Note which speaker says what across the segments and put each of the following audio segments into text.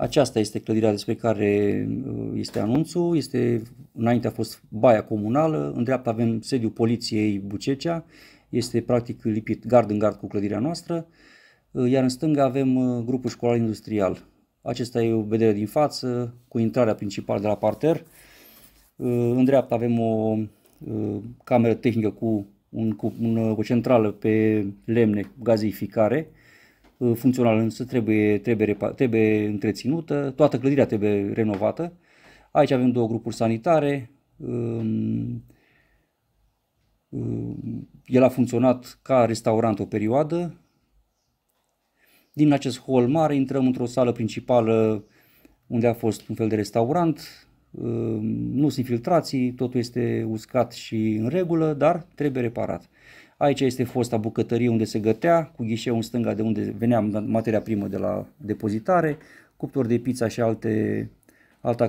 Speaker 1: Aceasta este clădirea despre care este anunțul. Înainte a fost baia comunală, în dreapta avem sediul poliției Bucecea, este practic lipit gard în gard cu clădirea noastră, iar în stânga avem grupul școlar industrial. Acesta e o vedere din față, cu intrarea principală de la parter. În dreapta avem o cameră tehnică cu o centrală pe lemne, gazeificare, funcțională, însă trebuie întreținută, toată clădirea trebuie renovată. Aici avem două grupuri sanitare, el a funcționat ca restaurant o perioadă. Din acest hol mare intrăm într-o sală principală unde a fost un fel de restaurant, nu sunt infiltrații, totul este uscat și în regulă, dar trebuie reparat. Aici este fosta bucătărie unde se gătea, cu ghișeu în stânga de unde venea materia primă de la depozitare, cuptor de pizza și alte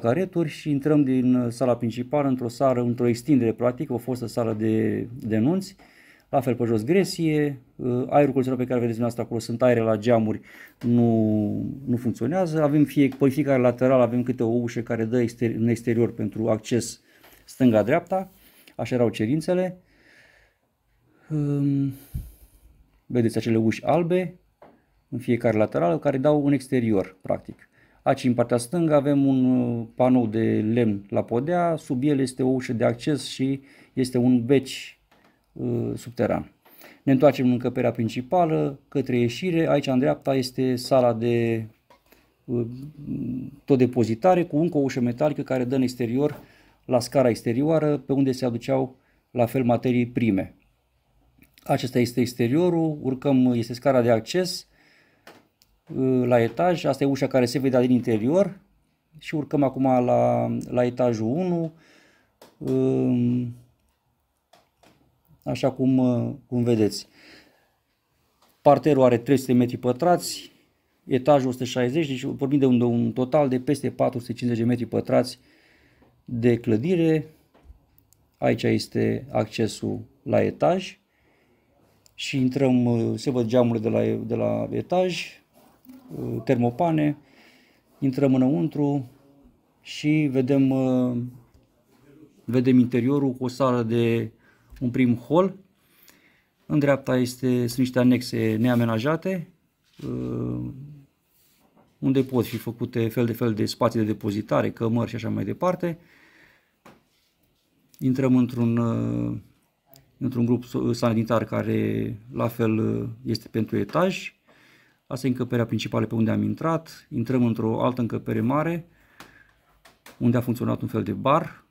Speaker 1: careturi și intrăm din sala principală într-o extindere practic, o fostă sală de nunți, la fel pe jos gresie, aerul condiționat pe care vedeți dumneavoastră acolo, sunt aere la geamuri, nu funcționează, avem pe fiecare lateral avem câte o ușă care dă în exterior pentru acces stânga-dreapta, așa erau cerințele. Vedeți acele uși albe în fiecare lateral care dau în exterior, practic. Aici în partea stângă avem un panou de lemn la podea, sub el este o ușă de acces și este un beci subteran. Ne întoarcem în încăperea principală către ieșire. Aici în dreapta este sala de tot depozitare cu încă o ușă metalică care dă în exterior la scara exterioară pe unde se aduceau la fel materii prime. Acesta este exteriorul, urcăm, este scara de acces la etaj, asta e ușa care se vedea din interior și urcăm acum la etajul 1, așa cum vedeți. Parterul are 300 metri pătrați, etajul 160, deci vorbim de un total de peste 450 de metri pătrați de clădire. Aici este accesul la etaj și intrăm, se văd geamurile de la etaj, termopane, intrăm înăuntru și vedem interiorul cu o sală de un prim hol. În dreapta sunt niște anexe neamenajate, unde pot fi făcute fel de spații de depozitare, cămări și așa mai departe. Intrăm într-un grup sanitar care la fel este pentru etaj. Asta e încăperea principală pe unde am intrat. Intrăm într-o altă încăpere mare unde a funcționat un fel de bar.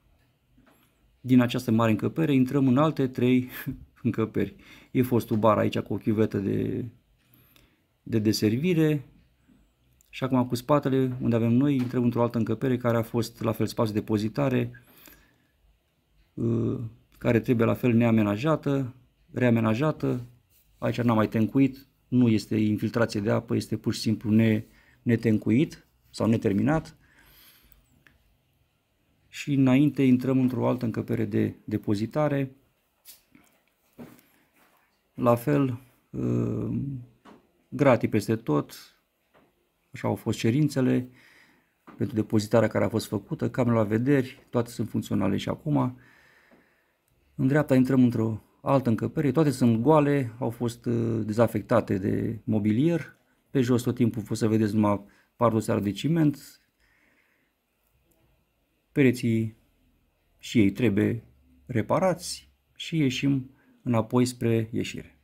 Speaker 1: Din această mare încăpere intrăm în alte 3 încăperi. E fostul bar aici cu o chiuvetă de deservire. Și acum cu spatele unde avem noi intrăm într-o altă încăpere care a fost la fel spațiu de depozitare, care trebuie la fel reamenajată. Aici n-am mai tencuit, nu este infiltrație de apă, este pur și simplu netencuit sau neterminat. Și înainte intrăm într-o altă încăpere de depozitare. La fel, gratii peste tot, așa au fost cerințele pentru depozitarea care a fost făcută, camere la vederi, toate sunt funcționale și acum. În dreapta intrăm într-o altă încăpere, toate sunt goale, au fost dezafectate de mobilier. Pe jos tot timpul poți să vedeți numai pardoseară de ciment. Pereții și ei trebuie reparați și ieșim înapoi spre ieșire.